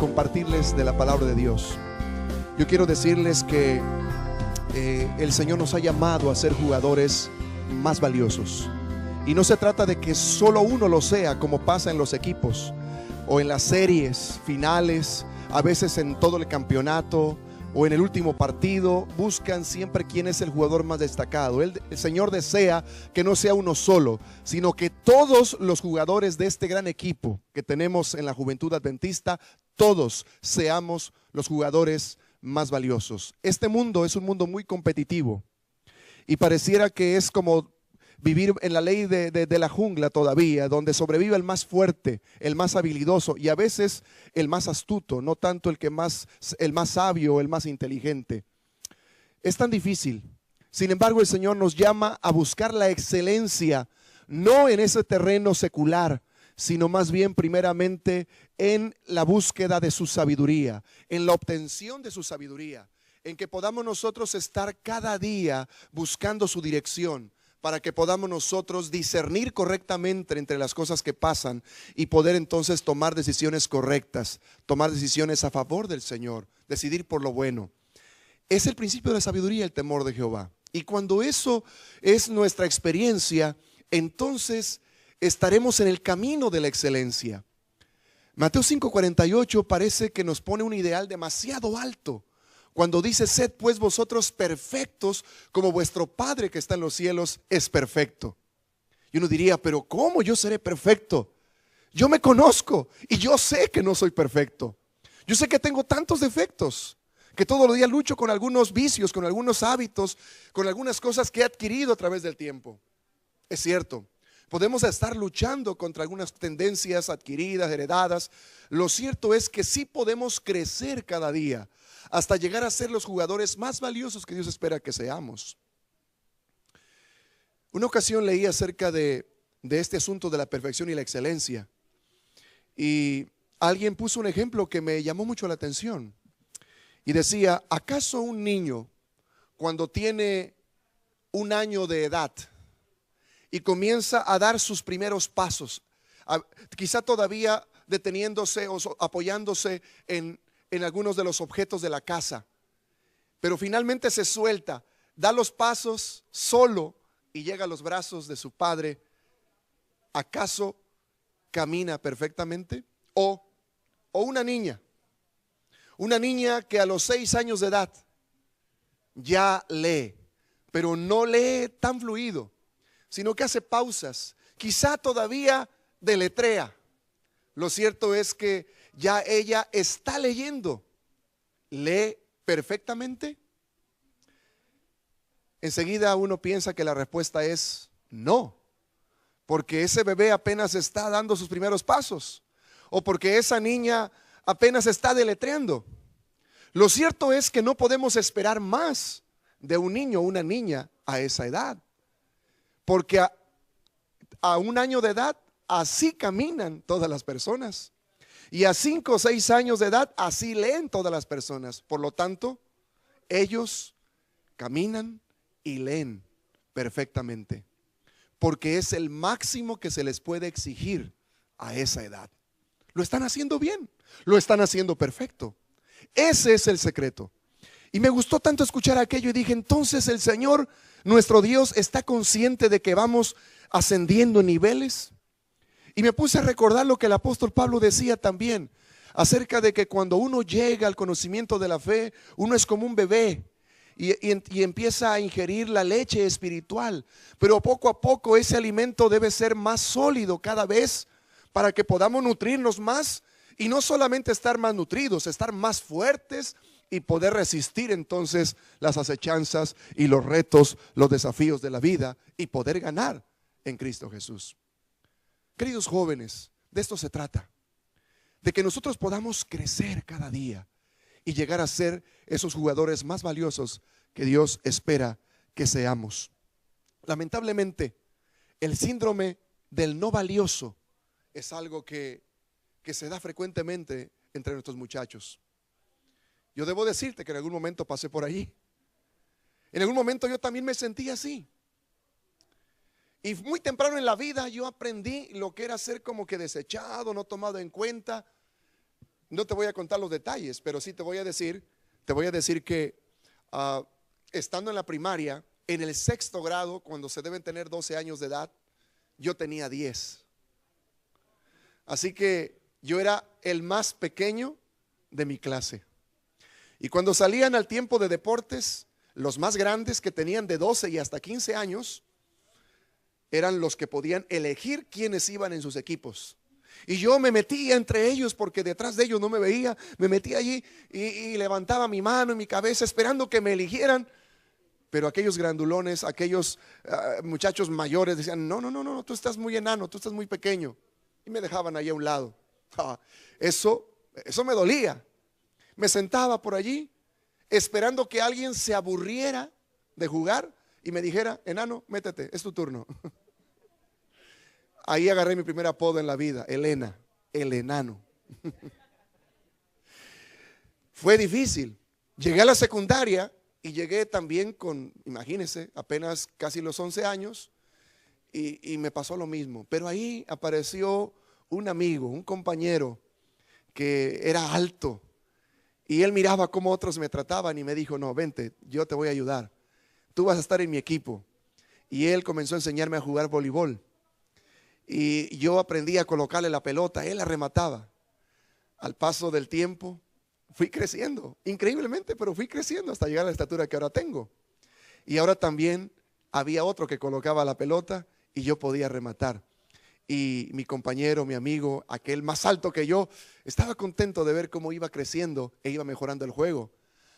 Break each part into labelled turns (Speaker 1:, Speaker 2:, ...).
Speaker 1: compartirles de la palabra de Dios. Yo quiero decirles que el Señor nos ha llamado a ser jugadores más valiosos. Y no se trata de que solo uno lo sea, como pasa en los equipos o en las series finales, a veces en todo el campeonato o en el último partido. Buscan siempre quién es el jugador más destacado. El Señor desea que no sea uno solo, sino que todos los jugadores de este gran equipo que tenemos en la Juventud Adventista, todos seamos los jugadores más valiosos. Este mundo es un mundo muy competitivo y pareciera que es como vivir en la ley de la jungla todavía, donde sobrevive el más fuerte, el más habilidoso y a veces el más astuto, no tanto el más sabio o el más inteligente. Es tan difícil. Sin embargo, el Señor nos llama a buscar la excelencia, no en ese terreno secular, sino más bien primeramente en la búsqueda de su sabiduría, en la obtención de su sabiduría, en que podamos nosotros estar cada día buscando su dirección, para que podamos nosotros discernir correctamente entre las cosas que pasan y poder entonces tomar decisiones correctas, tomar decisiones a favor del Señor, decidir por lo bueno. Es el principio de la sabiduría, el temor de Jehová. Y cuando eso es nuestra experiencia, entonces estaremos en el camino de la excelencia. Mateo 5:48 parece que nos pone un ideal demasiado alto. Cuando dice: sed pues vosotros perfectos como vuestro Padre que está en los cielos es perfecto. Y uno diría: pero ¿cómo yo seré perfecto? Yo me conozco y yo sé que no soy perfecto. Yo sé que tengo tantos defectos, que todos los días lucho con algunos vicios, con algunos hábitos, con algunas cosas que he adquirido a través del tiempo. Es cierto, podemos estar luchando contra algunas tendencias adquiridas, heredadas. Lo cierto es que sí podemos crecer cada día hasta llegar a ser los jugadores más valiosos que Dios espera que seamos. Una ocasión leí acerca de este asunto de la perfección y la excelencia, y alguien puso un ejemplo que me llamó mucho la atención y decía: ¿acaso un niño cuando tiene 1 año de edad y comienza a dar sus primeros pasos, quizá todavía deteniéndose o apoyándose en algunos de los objetos de la casa, pero finalmente se suelta, da los pasos solo y llega a los brazos de su padre, ¿acaso camina perfectamente? O una niña que a los 6 años de edad ya lee, pero no lee tan fluido, sino que hace pausas, quizá todavía deletrea. Lo cierto es que ya ella está leyendo. ¿Lee perfectamente? Enseguida uno piensa que la respuesta es no, porque ese bebé apenas está dando sus primeros pasos, o porque esa niña apenas está deletreando. Lo cierto es que no podemos esperar más de un niño o una niña a esa edad, porque a 1 año de edad así caminan todas las personas. Y a 5 o 6 años de edad así leen todas las personas. Por lo tanto, ellos caminan y leen perfectamente, porque es el máximo que se les puede exigir a esa edad. Lo están haciendo bien, lo están haciendo perfecto. Ese es el secreto. Y me gustó tanto escuchar aquello y dije: entonces el Señor, nuestro Dios, está consciente de que vamos ascendiendo en niveles. Y me puse a recordar lo que el apóstol Pablo decía también acerca de que cuando uno llega al conocimiento de la fe, uno es como un bebé y empieza a ingerir la leche espiritual, pero poco a poco ese alimento debe ser más sólido cada vez para que podamos nutrirnos más, y no solamente estar más nutridos, estar más fuertes y poder resistir entonces las acechanzas y los retos, los desafíos de la vida, y poder ganar en Cristo Jesús. Queridos jóvenes, de esto se trata, de que nosotros podamos crecer cada día y llegar a ser esos jugadores más valiosos que Dios espera que seamos. Lamentablemente, el síndrome del no valioso es algo que se da frecuentemente entre nuestros muchachos. Yo debo decirte que en algún momento pasé por ahí. En algún momento yo también me sentí así. Y muy temprano en la vida yo aprendí lo que era ser como que desechado, no tomado en cuenta. No te voy a contar los detalles, pero sí te voy a decir que estando en la primaria, en el sexto grado, cuando se deben tener 12 años de edad, yo tenía 10. Así que yo era el más pequeño de mi clase. Y cuando salían al tiempo de deportes, los más grandes, que tenían de 12 y hasta 15 años, eran los que podían elegir quiénes iban en sus equipos. Y yo me metía entre ellos porque detrás de ellos no me veía. Me metía allí y levantaba mi mano y mi cabeza esperando que me eligieran. Pero aquellos grandulones, aquellos muchachos mayores decían: no, tú estás muy enano, tú estás muy pequeño. Y me dejaban allí a un lado. Eso me dolía. Me sentaba por allí esperando que alguien se aburriera de jugar y me dijera: enano, métete, es tu turno. Ahí agarré mi primer apodo en la vida, Elena, el enano. Fue difícil. Llegué a la secundaria y llegué también con, imagínense, apenas casi los 11 años y me pasó lo mismo. Pero ahí apareció un amigo, un compañero que era alto y él miraba cómo otros me trataban y me dijo: no, vente, yo te voy a ayudar, tú vas a estar en mi equipo. Y él comenzó a enseñarme a jugar voleibol. Y yo aprendí a colocarle la pelota, él la remataba. Al paso del tiempo fui creciendo, increíblemente, pero fui creciendo hasta llegar a la estatura que ahora tengo. Y ahora también había otro que colocaba la pelota y yo podía rematar. Y mi compañero, mi amigo, aquel más alto que yo, estaba contento de ver cómo iba creciendo e iba mejorando el juego.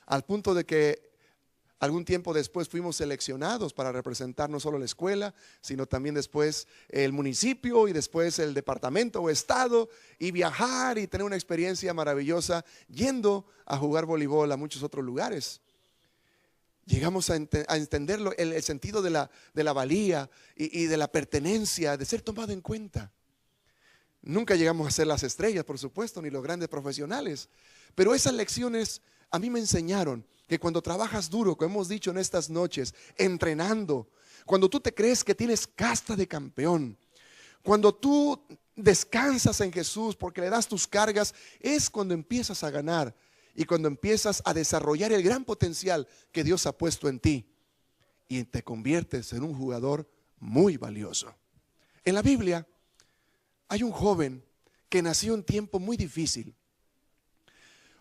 Speaker 1: Al punto de que algún tiempo después fuimos seleccionados para representar no solo la escuela, sino también después el municipio y después el departamento o estado, y viajar y tener una experiencia maravillosa yendo a jugar voleibol a muchos otros lugares. Llegamos a entender el sentido de la valía y de la pertenencia, de ser tomado en cuenta. Nunca llegamos a ser las estrellas, por supuesto, ni los grandes profesionales, pero esas lecciones a mí me enseñaron que cuando trabajas duro, como hemos dicho en estas noches, entrenando, cuando tú te crees que tienes casta de campeón, cuando tú descansas en Jesús porque le das tus cargas, es cuando empiezas a ganar y cuando empiezas a desarrollar el gran potencial que Dios ha puesto en ti y te conviertes en un jugador muy valioso. En la Biblia hay un joven que nació en tiempo muy difícil.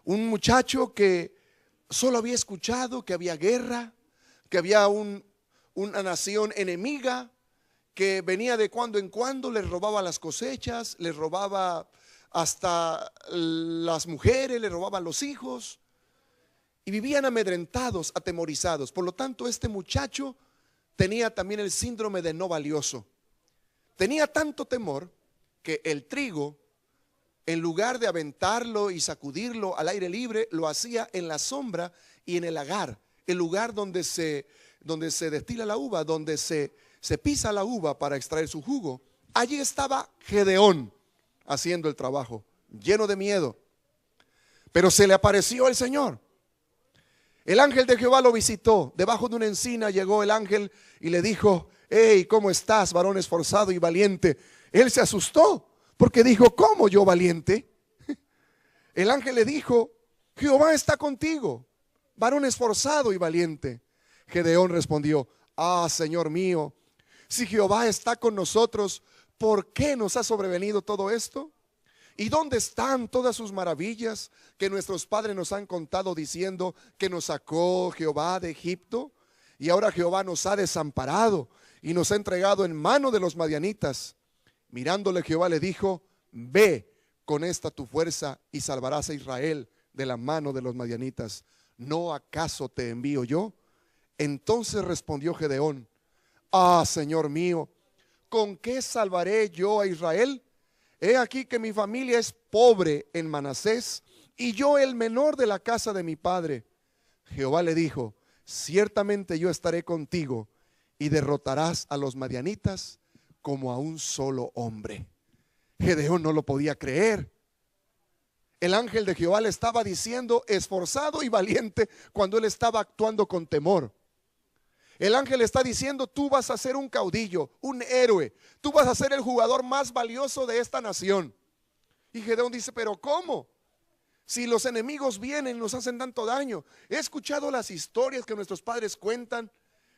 Speaker 1: Un muchacho que solo había escuchado que había guerra, que había una nación enemiga que venía de cuando en cuando, les robaba las cosechas, les robaba hasta las mujeres, les robaban los hijos y vivían amedrentados, atemorizados. Por lo tanto, este muchacho tenía también el síndrome de no valioso. Tenía tanto temor que el trigo, en lugar de aventarlo y sacudirlo al aire libre, lo hacía en la sombra y en el lagar, el lugar donde se destila la uva, donde se pisa la uva para extraer su jugo. Allí estaba Gedeón haciendo el trabajo, lleno de miedo. Pero se le apareció el Señor. El ángel de Jehová lo visitó. Debajo de una encina llegó el ángel y le dijo: hey, ¿cómo estás, varón esforzado y valiente? Él se asustó porque dijo: ¿cómo yo valiente? El ángel le dijo: Jehová está contigo, varón esforzado y valiente. Gedeón respondió: ah, Señor mío, si Jehová está con nosotros, ¿por qué nos ha sobrevenido todo esto? ¿Y dónde están todas sus maravillas que nuestros padres nos han contado, diciendo que nos sacó Jehová de Egipto? Y ahora Jehová nos ha desamparado y nos ha entregado en mano de los madianitas. Mirándole, Jehová le dijo: ve con esta tu fuerza y salvarás a Israel de la mano de los madianitas. ¿No acaso te envío yo? Entonces respondió Gedeón: ah, Señor mío, ¿con qué salvaré yo a Israel? He aquí que mi familia es pobre en Manasés y yo el menor de la casa de mi padre. Jehová le dijo: ciertamente yo estaré contigo y derrotarás a los madianitas como a un solo hombre. Gedeón no lo podía creer. El ángel de Jehová le estaba diciendo esforzado y valiente cuando él estaba actuando con temor. El ángel le está diciendo: tú vas a ser un caudillo, un héroe, tú vas a ser el jugador más valioso de esta nación. Y Gedeón dice: pero ¿cómo? Si los enemigos vienen y nos hacen tanto daño. He escuchado las historias que nuestros padres cuentan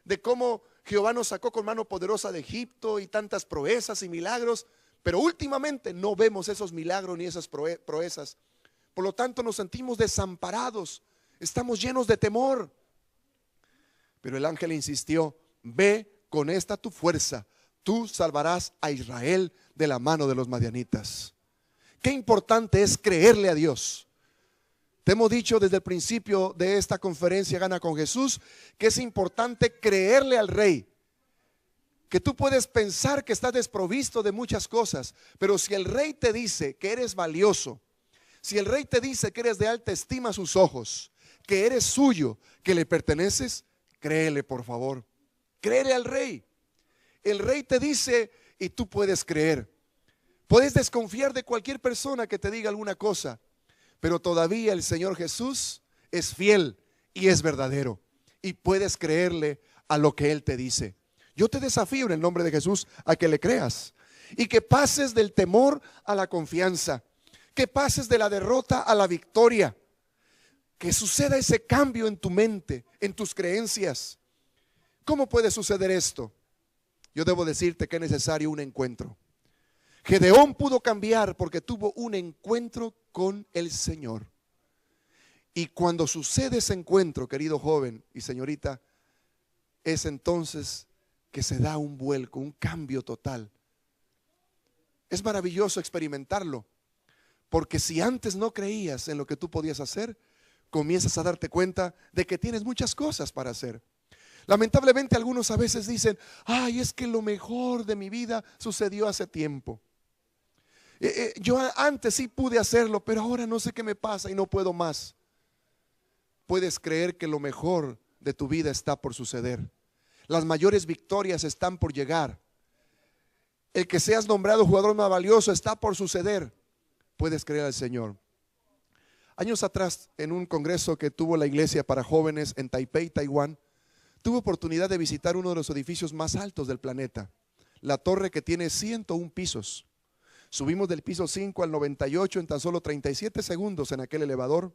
Speaker 1: de cómo Jehová nos sacó con mano poderosa de Egipto y tantas proezas y milagros, pero últimamente no vemos esos milagros ni esas proezas. Por lo tanto nos sentimos desamparados, estamos llenos de temor. Pero el ángel insistió: ve con esta tu fuerza, tú salvarás a Israel de la mano de los madianitas. Qué importante es creerle a Dios. Te hemos dicho desde el principio de esta conferencia Gana con Jesús que es importante creerle al Rey. Que tú puedes pensar que estás desprovisto de muchas cosas, pero si el Rey te dice que eres valioso, si el Rey te dice que eres de alta estima a sus ojos, que eres suyo, que le perteneces, créele, por favor. Créele al Rey. El Rey te dice y tú puedes creer. Puedes desconfiar de cualquier persona que te diga alguna cosa, pero todavía el Señor Jesús es fiel y es verdadero, y puedes creerle a lo que Él te dice. Yo te desafío en el nombre de Jesús a que le creas y que pases del temor a la confianza, que pases de la derrota a la victoria, que suceda ese cambio en tu mente, en tus creencias. ¿Cómo puede suceder esto? Yo debo decirte que es necesario un encuentro. Gedeón pudo cambiar porque tuvo un encuentro con el Señor. Y cuando sucede ese encuentro, querido joven y señorita, es entonces que se da un vuelco, un cambio total. Es maravilloso experimentarlo, porque si antes no creías en lo que tú podías hacer, comienzas a darte cuenta de que tienes muchas cosas para hacer. Lamentablemente algunos a veces dicen: ay, es que lo mejor de mi vida sucedió hace tiempo. Yo antes sí pude hacerlo, pero ahora no sé qué me pasa y no puedo más. Puedes creer que lo mejor de tu vida está por suceder. Las mayores victorias están por llegar. El que seas nombrado jugador más valioso está por suceder. Puedes creer al Señor. Años atrás, en un congreso que tuvo la iglesia para jóvenes en Taipei, Taiwán, tuve oportunidad de visitar uno de los edificios más altos del planeta, la torre que tiene 101 pisos. Subimos del piso 5 al 98 en tan solo 37 segundos en aquel elevador.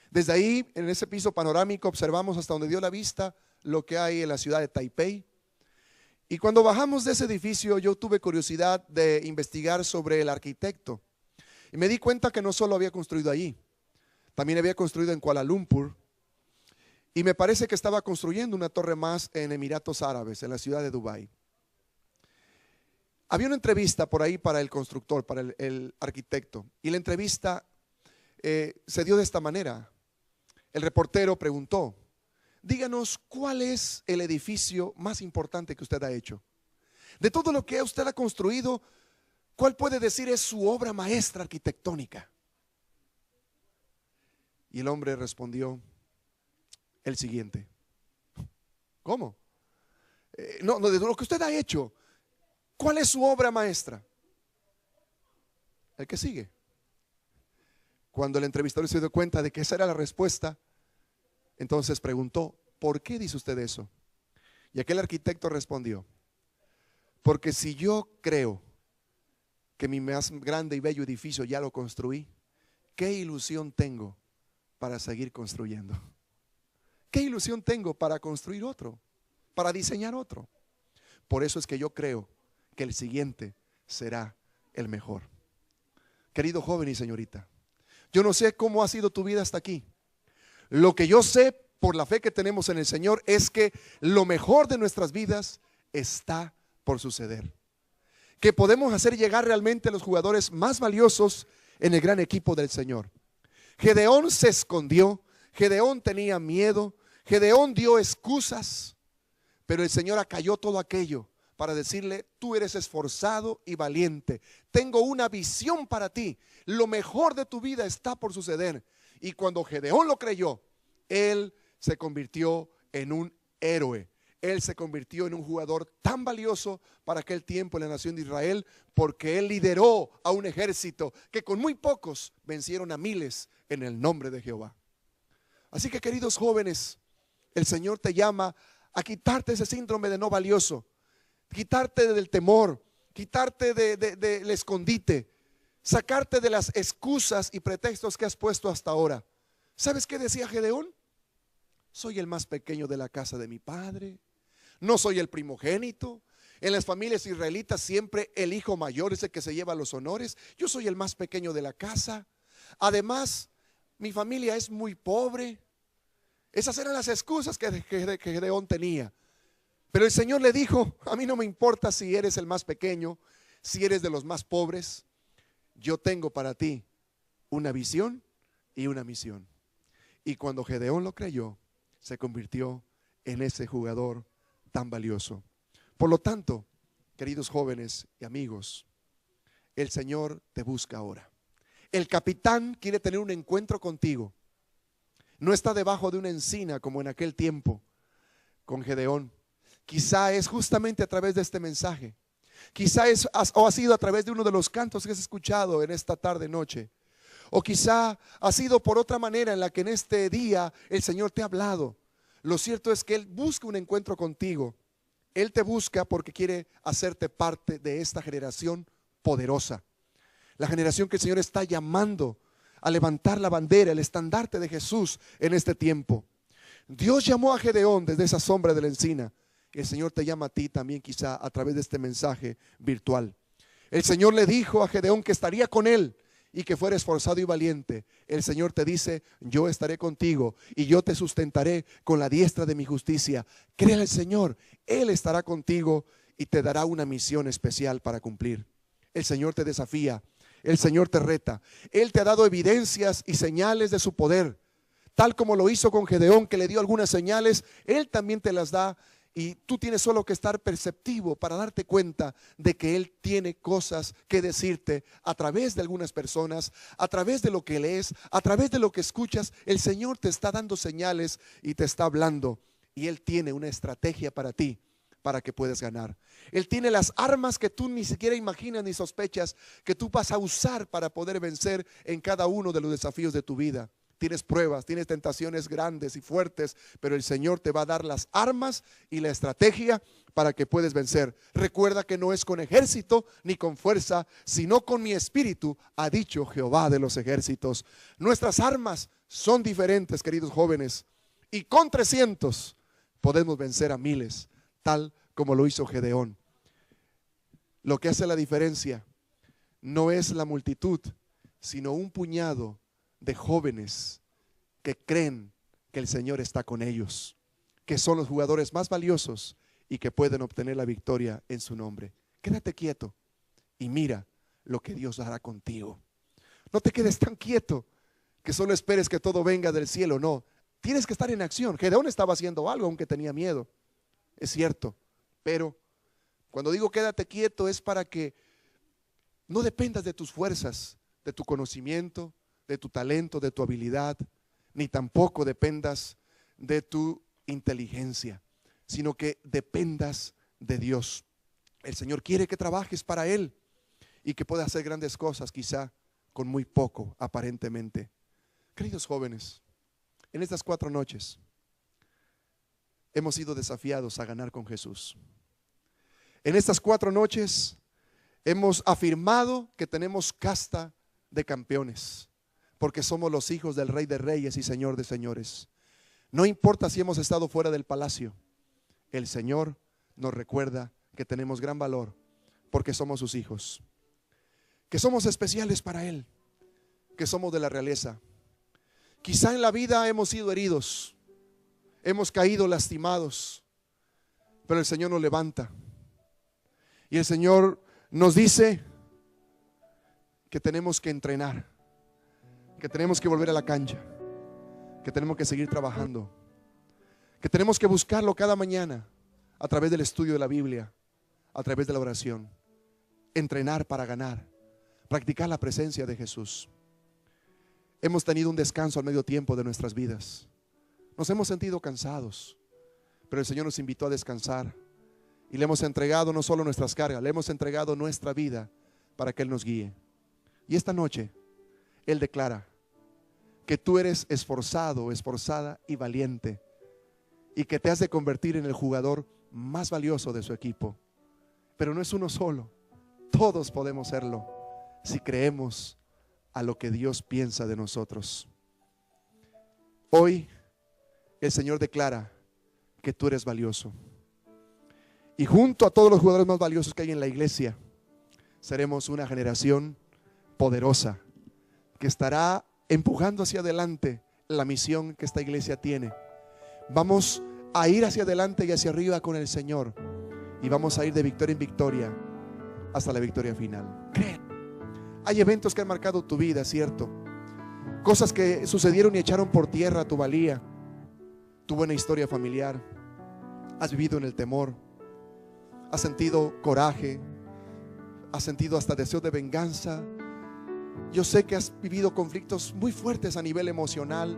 Speaker 1: Desde ahí, en ese piso panorámico, observamos hasta donde dio la vista lo que hay en la ciudad de Taipei. Y cuando bajamos de ese edificio, yo tuve curiosidad de investigar sobre el arquitecto. Y me di cuenta que no solo había construido allí, también había construido en Kuala Lumpur. Y me parece que estaba construyendo una torre más en Emiratos Árabes, en la ciudad de Dubái. Había una entrevista por ahí para el constructor, para el arquitecto. Y la entrevista se dio de esta manera. El reportero preguntó: díganos, ¿cuál es el edificio más importante que usted ha hecho? De todo lo que usted ha construido, ¿cuál puede decir es su obra maestra arquitectónica? Y el hombre respondió el siguiente: ¿cómo? No, de lo que usted ha hecho, ¿cuál es su obra maestra? El que sigue. Cuando el entrevistador se dio cuenta de que esa era la respuesta, entonces preguntó: ¿por qué dice usted eso? Y aquel arquitecto respondió: porque si yo creo que mi más grande y bello edificio ya lo construí, ¿qué ilusión tengo para seguir construyendo? ¿Qué ilusión tengo para construir otro? Para diseñar otro. Por eso es que yo creo que el siguiente será el mejor. Querido joven y señorita, yo no sé cómo ha sido tu vida hasta aquí. Lo que yo sé por la fe que tenemos en el Señor es que lo mejor de nuestras vidas está por suceder. Que podemos hacer llegar realmente a los jugadores más valiosos en el gran equipo del Señor. Gedeón se escondió, Gedeón tenía miedo, Gedeón dio excusas, pero el Señor acalló todo aquello para decirle: tú eres esforzado y valiente, tengo una visión para ti, lo mejor de tu vida está por suceder. Y cuando Gedeón lo creyó, él se convirtió en un héroe. Él se convirtió en un jugador tan valioso para aquel tiempo en la nación de Israel, porque él lideró a un ejército que con muy pocos vencieron a miles en el nombre de Jehová. Así que, queridos jóvenes, el Señor te llama a quitarte ese síndrome de no valioso, quitarte del temor, quitarte del escondite. sacarte de las excusas y pretextos que has puesto hasta ahora. ¿Sabes qué decía Gedeón? Soy el más pequeño de la casa de mi padre, no soy el primogénito. En las familias israelitas siempre el hijo mayor es el que se lleva los honores. Yo soy el más pequeño de la casa. Además, mi familia es muy pobre. Esas eran las excusas que Gedeón tenía. Pero el Señor le dijo: a mí no me importa si eres el más pequeño, si eres de los más pobres. Yo tengo para ti una visión y una misión. Y cuando Gedeón lo creyó, se convirtió en ese jugador tan valioso. Por lo tanto, queridos jóvenes y amigos, el Señor te busca ahora. El capitán quiere tener un encuentro contigo. No está debajo de una encina como en aquel tiempo con Gedeón. Quizá es justamente a través de este mensaje. Quizá ha sido a través de uno de los cantos que has escuchado en esta tarde noche. O quizá ha sido por otra manera en la que en este día el Señor te ha hablado. Lo cierto es que Él busca un encuentro contigo. Él te busca porque quiere hacerte parte de esta generación poderosa. La generación que el Señor está llamando a levantar la bandera, el estandarte de Jesús en este tiempo. Dios llamó a Gedeón desde esa sombra de la encina. El Señor te llama a ti también, quizá a través de este mensaje virtual. El Señor le dijo a Gedeón que estaría con él y que fuera esforzado y valiente. El Señor te dice: yo estaré contigo y yo te sustentaré con la diestra de mi justicia. Créele al Señor, Él estará contigo y te dará una misión especial para cumplir. El Señor te desafía, el Señor te reta. Él te ha dado evidencias y señales de su poder. Tal como lo hizo con Gedeón, que le dio algunas señales, Él también te las da. Y tú tienes solo que estar perceptivo para darte cuenta de que Él tiene cosas que decirte a través de algunas personas, a través de lo que lees, a través de lo que escuchas. El Señor te está dando señales y te está hablando. Y Él tiene una estrategia para ti, para que puedas ganar. Él tiene las armas que tú ni siquiera imaginas ni sospechas que tú vas a usar para poder vencer en cada uno de los desafíos de tu vida. Tienes pruebas, tienes tentaciones grandes y fuertes, pero el Señor te va a dar las armas y la estrategia para que puedas vencer. Recuerda que no es con ejército ni con fuerza, sino con mi espíritu, ha dicho Jehová de los ejércitos. Nuestras armas son diferentes, queridos jóvenes, y con 300 podemos vencer a miles, tal como lo hizo Gedeón. Lo que hace la diferencia no es la multitud, sino un puñado de jóvenes que creen que el Señor está con ellos, que son los jugadores más valiosos y que pueden obtener la victoria en su nombre. Quédate quieto y mira lo que Dios hará contigo. No te quedes tan quieto que solo esperes que todo venga del cielo. No, tienes que estar en acción. Gedeón estaba haciendo algo aunque tenía miedo, es cierto, pero cuando digo quédate quieto es para que no dependas de tus fuerzas, de tu conocimiento, de tu talento, de tu habilidad, ni tampoco dependas de tu inteligencia, sino que dependas de Dios. El Señor quiere que trabajes para Él y que puedas hacer grandes cosas, quizá con muy poco aparentemente. Queridos jóvenes, en estas 4 noches hemos sido desafiados a ganar con Jesús. En estas 4 noches hemos afirmado que tenemos casta de campeones, porque somos los hijos del Rey de Reyes y Señor de Señores. No importa si hemos estado fuera del palacio, el Señor nos recuerda que tenemos gran valor porque somos sus hijos, que somos especiales para Él, que somos de la realeza. Quizá en la vida hemos sido heridos, hemos caído lastimados, pero el Señor nos levanta y el Señor nos dice que tenemos que entrenar, que tenemos que volver a la cancha, que tenemos que seguir trabajando, que tenemos que buscarlo cada mañana a través del estudio de la Biblia, a través de la oración, entrenar para ganar, practicar la presencia de Jesús. Hemos tenido un descanso al medio tiempo de nuestras vidas, nos hemos sentido cansados, pero el Señor nos invitó a descansar y le hemos entregado no solo nuestras cargas, le hemos entregado nuestra vida para que Él nos guíe. Y esta noche Él declara que tú eres esforzado, esforzada y valiente, y que te has de convertir en el jugador más valioso de su equipo. Pero no es uno solo, todos podemos serlo. si creemos a lo que Dios piensa de nosotros. Hoy el Señor declara que tú eres valioso. Y junto a todos los jugadores más valiosos que hay en la iglesia, seremos una generación poderosa que estará empujando hacia adelante la misión que esta iglesia tiene. Vamos a ir hacia adelante y hacia arriba con el Señor, y vamos a ir de victoria en victoria hasta la victoria final. Creen. Hay eventos que han marcado tu vida, ¿cierto? Cosas que sucedieron y echaron por tierra tu valía, tu buena historia familiar. Has vivido en el temor, has sentido coraje, has sentido hasta deseo de venganza. Yo sé que has vivido conflictos muy fuertes a nivel emocional,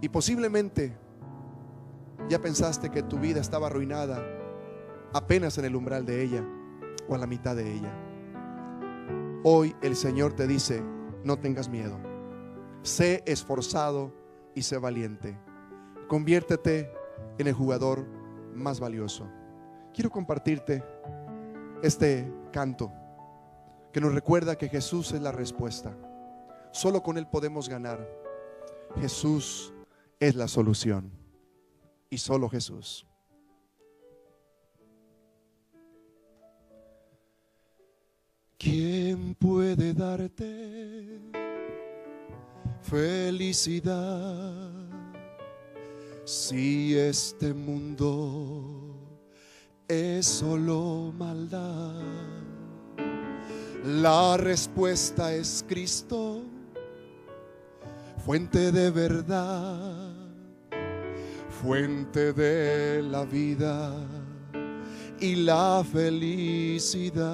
Speaker 1: y posiblemente ya pensaste que tu vida estaba arruinada apenas en el umbral de ella o a la mitad de ella. Hoy el Señor te dice: no tengas miedo, sé esforzado y sé valiente. Conviértete en el jugador más valioso. Quiero compartirte este canto que nos recuerda que Jesús es la respuesta. Solo con Él podemos ganar. Jesús es la solución, y solo Jesús. ¿Quién puede darte felicidad si este mundo es solo maldad? La respuesta es Cristo, fuente de verdad, fuente de la vida y la felicidad.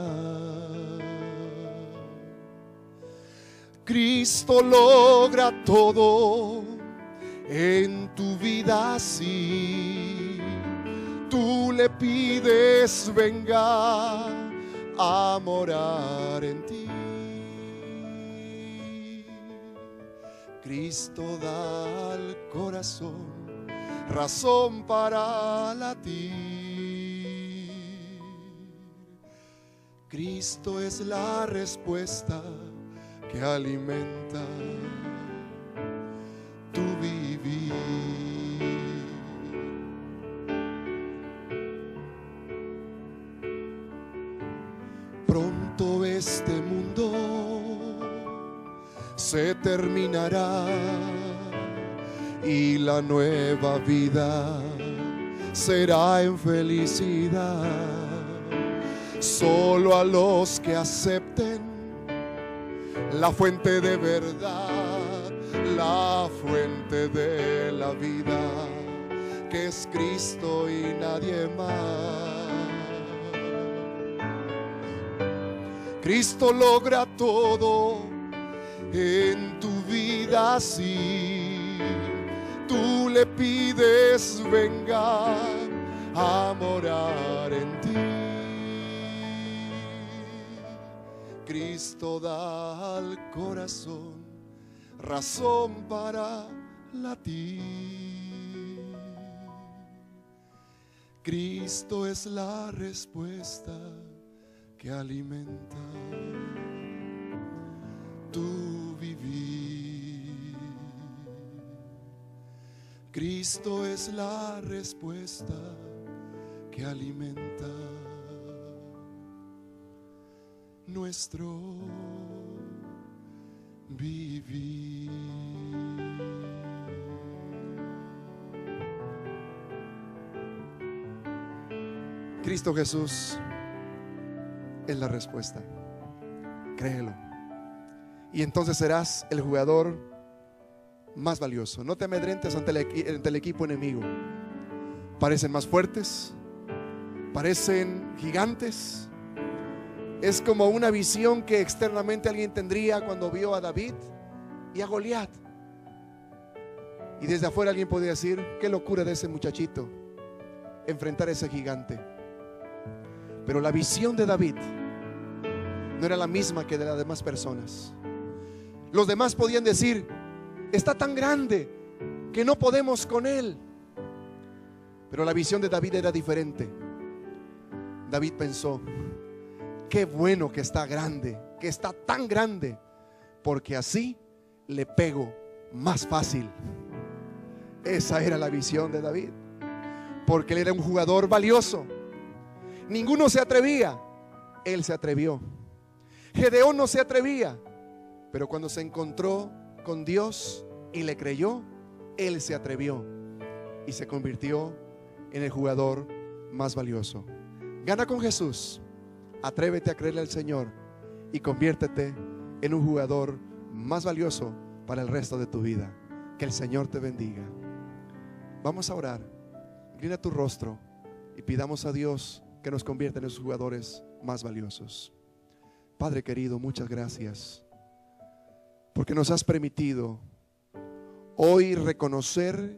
Speaker 1: Cristo logra todo en tu vida si tú le pides venga a morar en ti. Cristo da al corazón razón para latir. Cristo es la respuesta que alimenta tu vivir. Pronto este mundo se terminará y la nueva vida será en felicidad. Solo a los que acepten la fuente de verdad, la fuente de la vida, que es Cristo y nadie más. Cristo logra todo en tu vida si tú le pides venga a morar en ti. Cristo da al corazón razón para latir. Cristo es la respuesta que alimenta tu vivir. Cristo es la respuesta que alimenta nuestro vivir. Cristo Jesús es la respuesta. Créelo. Y entonces serás el jugador más valioso. No te amedrentes ante el equipo enemigo. Parecen más fuertes, parecen gigantes. Es como una visión que externamente alguien tendría cuando vio a David y a Goliat. Y desde afuera alguien podría decir: qué locura de ese muchachito enfrentar a ese gigante. Pero la visión de David no era la misma que de las demás personas. Los demás podían decir: está tan grande que no podemos con él. Pero la visión de David era diferente. David pensó: qué bueno que está grande que está tan grande, porque así le pego más fácil. Esa era la visión de David, porque él era un jugador valioso. Ninguno se atrevía, él se atrevió. Gedeón no se atrevía, pero cuando se encontró con Dios y le creyó, él se atrevió y se convirtió en el jugador más valioso. Gana con Jesús, atrévete a creerle al Señor y conviértete en un jugador más valioso para el resto de tu vida. Que el Señor te bendiga. Vamos a orar. Inclina tu rostro y pidamos a Dios que nos convierta en los jugadores más valiosos. Padre querido, muchas gracias porque nos has permitido hoy reconocer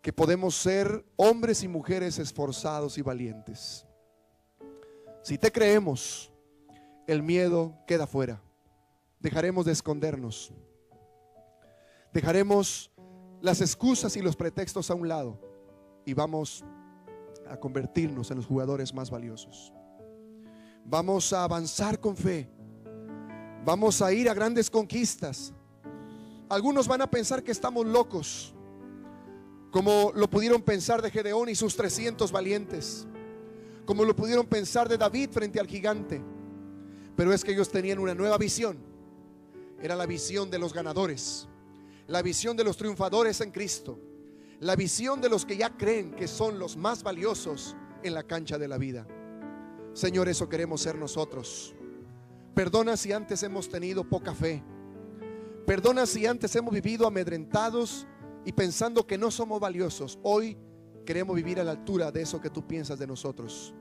Speaker 1: que podemos ser hombres y mujeres esforzados y valientes. Si te creemos, el miedo queda fuera. Dejaremos de escondernos. Dejaremos las excusas y los pretextos a un lado y vamos a convertirnos en los jugadores más valiosos. Vamos a avanzar con fe. Vamos a ir a grandes conquistas. Algunos van a pensar que estamos locos, como lo pudieron pensar de Gedeón y sus 300 valientes, como lo pudieron pensar de David frente al gigante. Pero es que ellos tenían una nueva visión. Era la visión de los ganadores, la visión de los triunfadores en Cristo, la visión de los que ya creen que son los más valiosos en la cancha de la vida. Señor, eso queremos ser nosotros. Perdona si antes hemos tenido poca fe. Perdona si antes hemos vivido amedrentados y pensando que no somos valiosos. Hoy queremos vivir a la altura de eso que tú piensas de nosotros.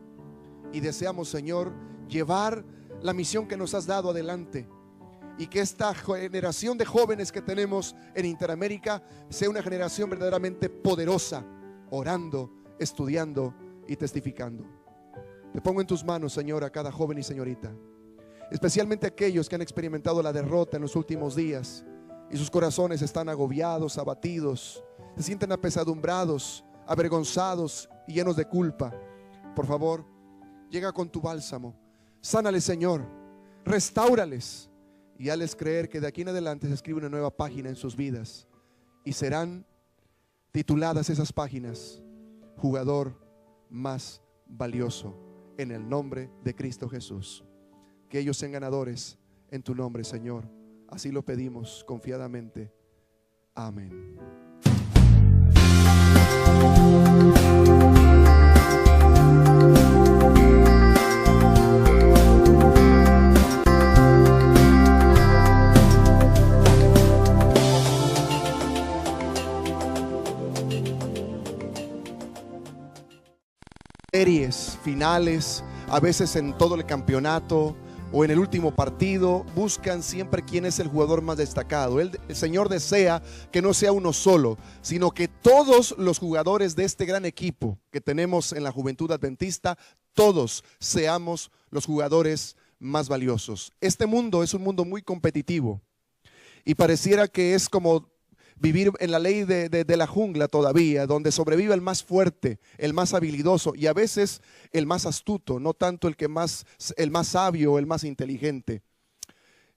Speaker 1: Y deseamos, Señor, llevar la misión que nos has dado adelante. Y que esta generación de jóvenes que tenemos en Interamérica sea una generación verdaderamente poderosa, orando, estudiando y testificando. Te pongo en tus manos, Señor, a cada joven y señorita, especialmente aquellos que han experimentado la derrota en los últimos días y sus corazones están agobiados, abatidos, se sienten apesadumbrados, avergonzados y llenos de culpa. Por favor, llega con tu bálsamo, sánales, Señor, restáurales y hazles creer que de aquí en adelante se escribe una nueva página en sus vidas y serán tituladas esas páginas jugador más valioso, en el nombre de Cristo Jesús. Que ellos sean ganadores en tu nombre, Señor. Así lo pedimos confiadamente. Amén. Series, finales, a veces en todo el campeonato o en el último partido, buscan siempre quién es el jugador más destacado. El Señor desea que no sea uno solo, sino que todos los jugadores de este gran equipo que tenemos en la Juventud Adventista, todos seamos los jugadores más valiosos. Este mundo es un mundo muy competitivo y pareciera que es como vivir en la ley de la jungla todavía, donde sobrevive el más fuerte, el más habilidoso y a veces el más astuto, no tanto el más sabio o el más inteligente.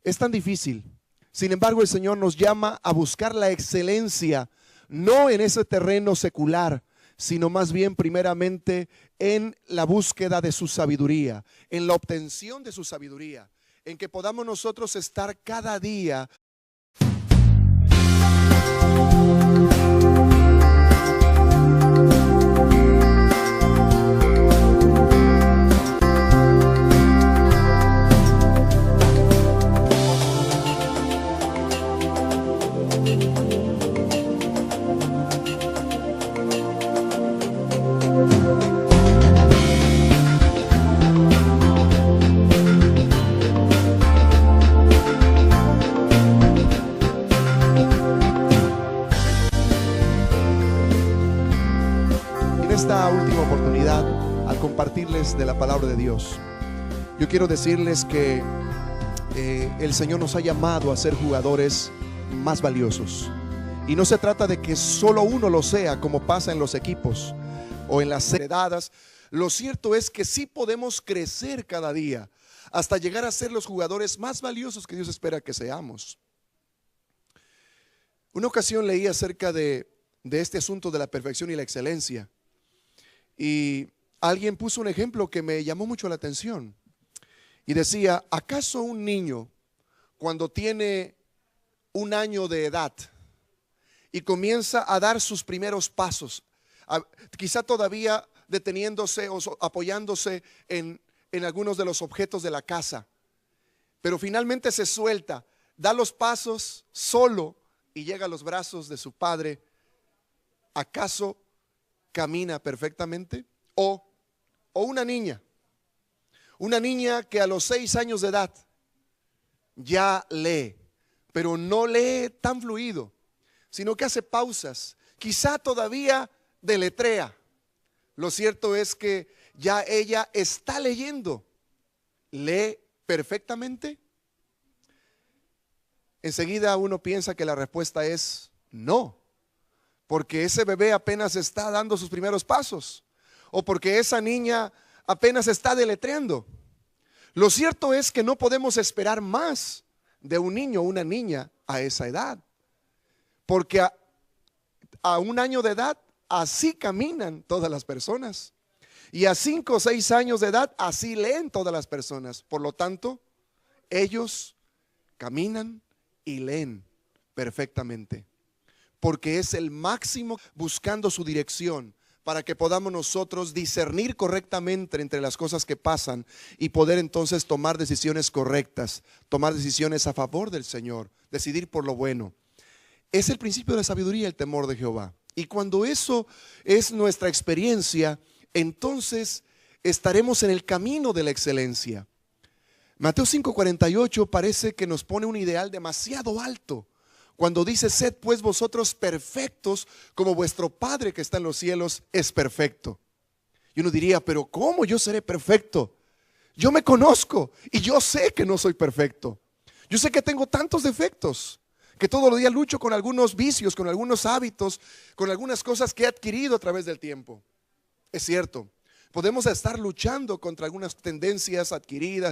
Speaker 1: Es tan difícil. Sin embargo, el Señor nos llama a buscar la excelencia, no en ese terreno secular, sino más bien primeramente en la búsqueda de su sabiduría, en la obtención de su sabiduría, en que podamos nosotros estar cada día esta última oportunidad al compartirles de la palabra de Dios. Yo quiero decirles que el Señor nos ha llamado a ser jugadores más valiosos y no se trata de que solo uno lo sea, como pasa en los equipos o en las heredadas. Lo cierto es que sí podemos crecer cada día hasta llegar a ser los jugadores más valiosos que Dios espera que seamos. Una ocasión leí acerca de este asunto de la perfección y la excelencia, y alguien puso un ejemplo que me llamó mucho la atención y decía: ¿acaso un niño cuando tiene 1 año de edad y comienza a dar sus primeros pasos, quizá todavía deteniéndose o apoyándose en algunos de los objetos de la casa, pero finalmente se suelta, da los pasos solo y llega a los brazos de su padre, ¿acaso camina perfectamente? O una niña que a los 6 años de edad ya lee, pero no lee tan fluido, sino que hace pausas, quizá todavía deletrea. Lo cierto es que ya ella está leyendo. ¿Lee perfectamente? Enseguida uno piensa que la respuesta es no, porque ese bebé apenas está dando sus primeros pasos, o porque esa niña apenas está deletreando. Lo cierto es que no podemos esperar más de un niño o una niña a esa edad, porque a 1 año de edad así caminan todas las personas, y a 5 o 6 años de edad así leen todas las personas. Por lo tanto, ellos caminan y leen perfectamente, porque es el máximo buscando su dirección, para que podamos nosotros discernir correctamente entre las cosas que pasan y poder entonces tomar decisiones correctas, tomar decisiones a favor del Señor, decidir por lo bueno. Es el principio de la sabiduría, el temor de Jehová. Y cuando eso es nuestra experiencia, entonces estaremos en el camino de la excelencia. Mateo 5:48 parece que nos pone un ideal demasiado alto, cuando dice: sed pues vosotros perfectos como vuestro Padre que está en los cielos es perfecto. Y uno diría: pero ¿cómo yo seré perfecto? Yo me conozco y yo sé que no soy perfecto. Yo sé que tengo tantos defectos, que todos los días lucho con algunos vicios, con algunos hábitos, con algunas cosas que he adquirido a través del tiempo. Es cierto, podemos estar luchando contra algunas tendencias adquiridas,